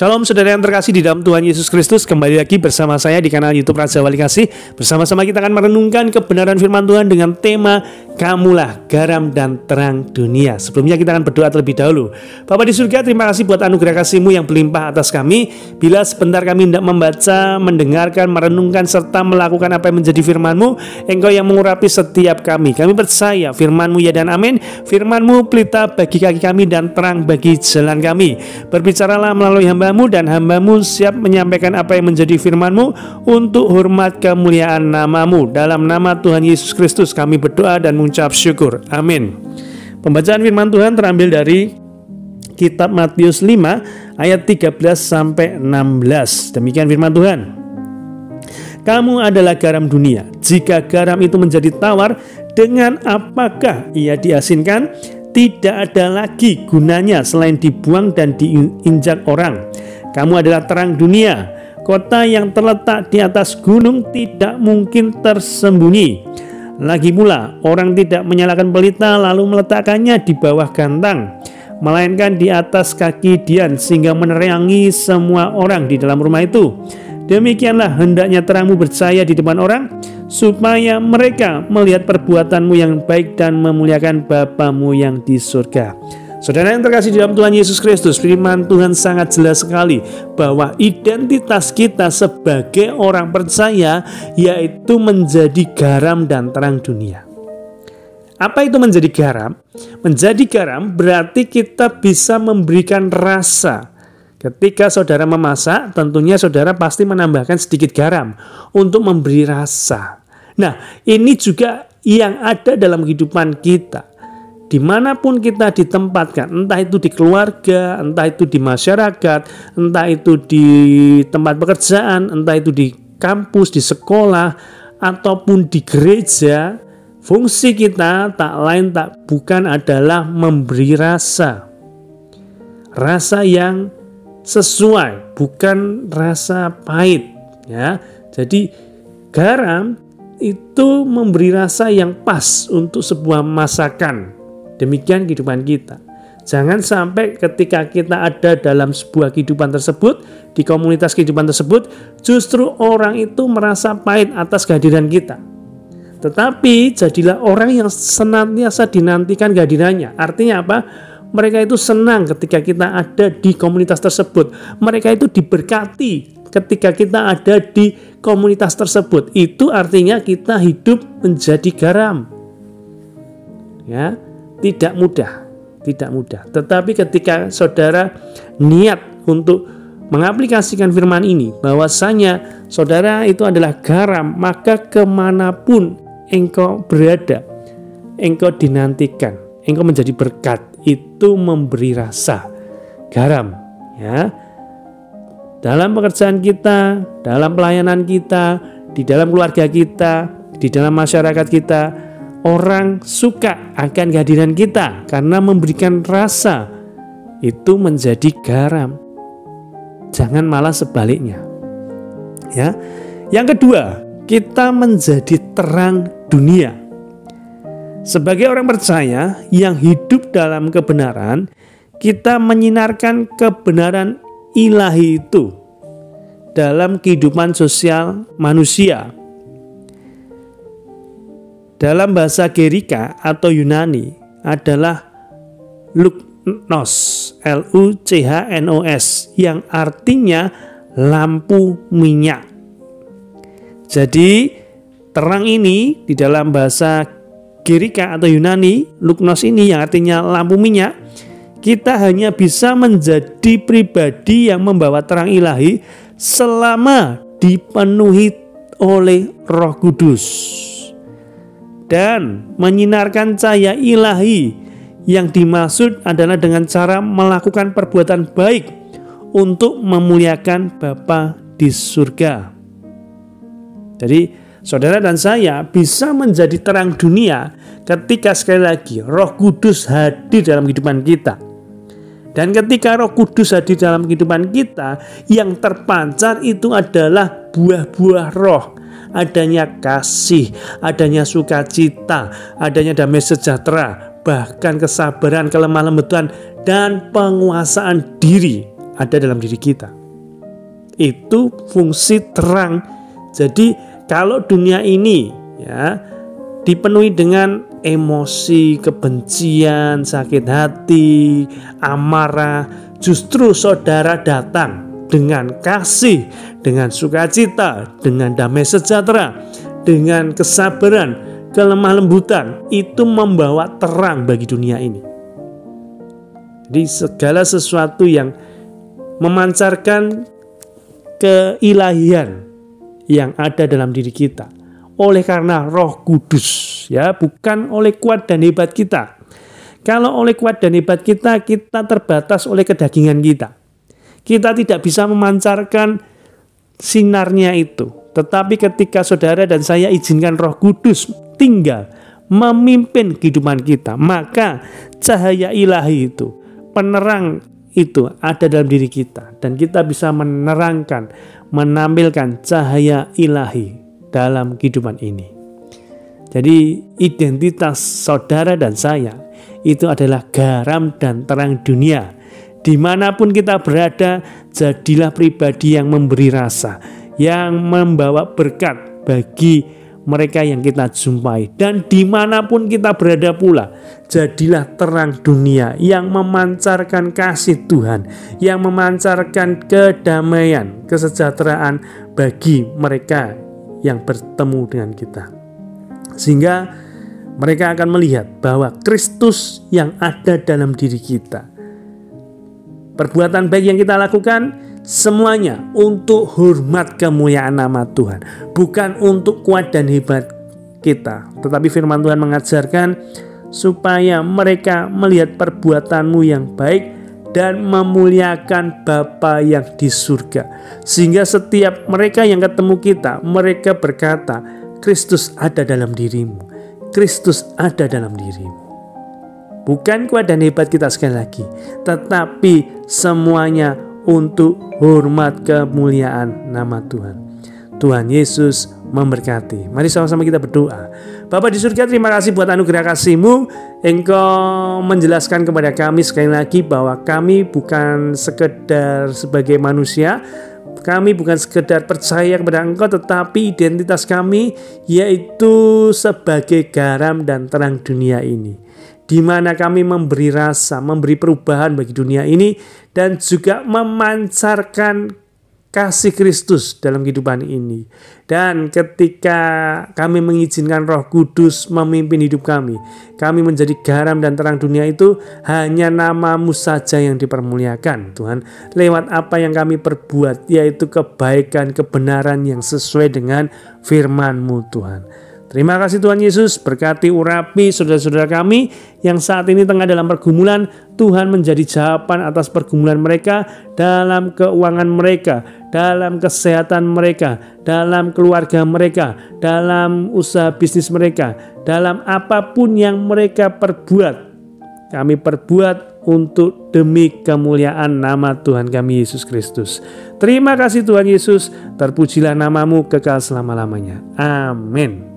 Shalom saudara yang terkasih di dalam Tuhan Yesus Kristus. Kembali lagi bersama saya di kanal YouTube Raja Wali Kasih. Bersama-sama kita akan merenungkan kebenaran firman Tuhan dengan tema Kamulah garam dan terang dunia. Sebelumnya kita akan berdoa terlebih dahulu. Bapa di surga, terima kasih buat anugerah kasih-Mu yang berlimpah atas kami. Bila sebentar kami hendak membaca, mendengarkan, merenungkan serta melakukan apa yang menjadi firman-Mu, Engkau yang mengurapi setiap kami. Kami percaya firman-Mu ya dan amin. Firman-Mu pelita bagi kaki kami dan terang bagi jalan kami. Berbicaralah melalui hamba-Mu, dan hamba-Mu siap menyampaikan apa yang menjadi firman-Mu untuk hormat kemuliaan nama-Mu. Dalam nama Tuhan Yesus Kristus kami berdoa dan mengucap syukur. Amin. Pembacaan firman Tuhan terambil dari kitab Matius 5 ayat 13 sampai 16. Demikian firman Tuhan. Kamu adalah garam dunia. Jika garam itu menjadi tawar, dengan apakah ia diasinkan? Tidak ada lagi gunanya selain dibuang dan diinjak orang. Kamu adalah terang dunia. Kota yang terletak di atas gunung tidak mungkin tersembunyi. Lagi pula, orang tidak menyalakan pelita lalu meletakkannya di bawah gantang, melainkan di atas kaki dian sehingga menerangi semua orang di dalam rumah itu. Demikianlah hendaknya terangmu bercahaya di depan orang, supaya mereka melihat perbuatanmu yang baik dan memuliakan Bapa-Mu yang di surga. Saudara yang terkasih di dalam Tuhan Yesus Kristus, firman Tuhan sangat jelas sekali bahwa identitas kita sebagai orang percaya yaitu menjadi garam dan terang dunia. Apa itu menjadi garam? Menjadi garam berarti kita bisa memberikan rasa. Ketika saudara memasak, tentunya saudara pasti menambahkan sedikit garam untuk memberi rasa. Nah, ini juga yang ada dalam kehidupan kita. Dimanapun kita ditempatkan, entah itu di keluarga, entah itu di masyarakat, entah itu di tempat pekerjaan, entah itu di kampus, di sekolah, ataupun di gereja, fungsi kita tak lain tak bukan adalah memberi rasa. Rasa yang sesuai, bukan rasa pahit, ya. Jadi garam itu memberi rasa yang pas untuk sebuah masakan. Demikian kehidupan kita. Jangan sampai ketika kita ada dalam sebuah kehidupan tersebut, di komunitas kehidupan tersebut, justru orang itu merasa pahit atas kehadiran kita. Tetapi jadilah orang yang senantiasa dinantikan kehadirannya. Artinya apa? Mereka itu senang ketika kita ada di komunitas tersebut. Mereka itu diberkati ketika kita ada di komunitas tersebut. Itu artinya kita hidup menjadi garam. Ya, tidak mudah. Tetapi ketika saudara niat untuk mengaplikasikan firman ini, bahwasanya saudara itu adalah garam, maka kemanapun engkau berada, engkau dinantikan, engkau menjadi berkat. Itu memberi rasa garam, ya. Dalam pekerjaan kita, dalam pelayanan kita, di dalam keluarga kita, di dalam masyarakat kita, orang suka akan kehadiran kita karena memberikan rasa. Itu menjadi garam. Jangan malah sebaliknya, ya. Yang kedua, kita menjadi terang dunia. Sebagai orang percaya yang hidup dalam kebenaran, kita menyinarkan kebenaran ilahi itu dalam kehidupan sosial manusia. Dalam bahasa Gerika atau Yunani adalah luknos, Luchnos, yang artinya lampu minyak. Jadi terang ini di dalam bahasa Gerika atau Yunani, luknos ini yang artinya lampu minyak, kita hanya bisa menjadi pribadi yang membawa terang ilahi selama dipenuhi oleh Roh Kudus dan menyinarkan cahaya ilahi. Yang dimaksud adalah dengan cara melakukan perbuatan baik untuk memuliakan Bapa di surga. Jadi saudara dan saya bisa menjadi terang dunia ketika sekali lagi Roh Kudus hadir dalam kehidupan kita. Dan ketika Roh Kudus hadir dalam kehidupan kita, yang terpancar itu adalah buah-buah roh. Adanya kasih, adanya sukacita, adanya damai sejahtera, bahkan kesabaran, kelemah lembutan, dan penguasaan diri. ada dalam diri kita. Itu fungsi terang. Jadi kalau dunia ini ya dipenuhi dengan emosi, kebencian, sakit hati, amarah, justru saudara datang dengan kasih, dengan sukacita, dengan damai sejahtera, dengan kesabaran, kelemah lembutan, itu membawa terang bagi dunia ini. Jadi segala sesuatu yang memancarkan keilahian yang ada dalam diri kita oleh karena Roh Kudus, ya, bukan oleh kuat dan hebat kita. Kalau oleh kuat dan hebat kita terbatas oleh kedagingan kita. Kita tidak bisa memancarkan sinarnya itu. Tetapi ketika saudara dan saya izinkan Roh Kudus tinggal memimpin kehidupan kita, maka cahaya ilahi itu, penerang itu ada dalam diri kita, dan kita bisa menerangkan, menampilkan cahaya ilahi dalam kehidupan ini. Jadi identitas saudara dan saya itu adalah garam dan terang dunia. Dimanapun kita berada, jadilah pribadi yang memberi rasa, yang membawa berkat bagi mereka yang kita jumpai. Dan dimanapun kita berada pula, jadilah terang dunia yang memancarkan kasih Tuhan, yang memancarkan kedamaian, kesejahteraan bagi mereka yang bertemu dengan kita. Sehingga mereka akan melihat bahwa Kristus yang ada dalam diri kita. Perbuatan baik yang kita lakukan semuanya untuk hormat kemuliaan nama Tuhan, bukan untuk kuat dan hebat kita. Tetapi firman Tuhan mengajarkan supaya mereka melihat perbuatanmu yang baik dan memuliakan Bapa yang di surga. Sehingga setiap mereka yang ketemu kita, mereka berkata, Kristus ada dalam dirimu, Kristus ada dalam dirimu. Bukan kuat dan hebat kita sekali lagi, tetapi semuanya untuk hormat kemuliaan nama Tuhan. Tuhan Yesus memberkati. Mari sama-sama kita berdoa. Bapa di surga, terima kasih buat anugerah kasih-Mu. Engkau menjelaskan kepada kami sekali lagi bahwa kami bukan sekedar sebagai manusia, kami bukan sekedar percaya kepada Engkau, tetapi identitas kami yaitu sebagai garam dan terang dunia ini, di mana kami memberi rasa, memberi perubahan bagi dunia ini, dan juga memancarkan kasih Kristus dalam kehidupan ini. Dan ketika kami mengizinkan Roh Kudus memimpin hidup kami menjadi garam dan terang dunia itu, hanya nama-Mu saja yang dipermuliakan Tuhan, lewat apa yang kami perbuat, yaitu kebaikan, kebenaran yang sesuai dengan firman-Mu Tuhan. Terima kasih Tuhan Yesus, berkati urapi saudara-saudara kami yang saat ini tengah dalam pergumulan. Tuhan menjadi jawaban atas pergumulan mereka, dalam keuangan mereka, dalam kesehatan mereka, dalam keluarga mereka, dalam usaha bisnis mereka, dalam apapun yang mereka perbuat. Kami perbuat untuk demi kemuliaan nama Tuhan kami Yesus Kristus. Terima kasih Tuhan Yesus, terpujilah nama-Mu kekal selama-lamanya. Amin.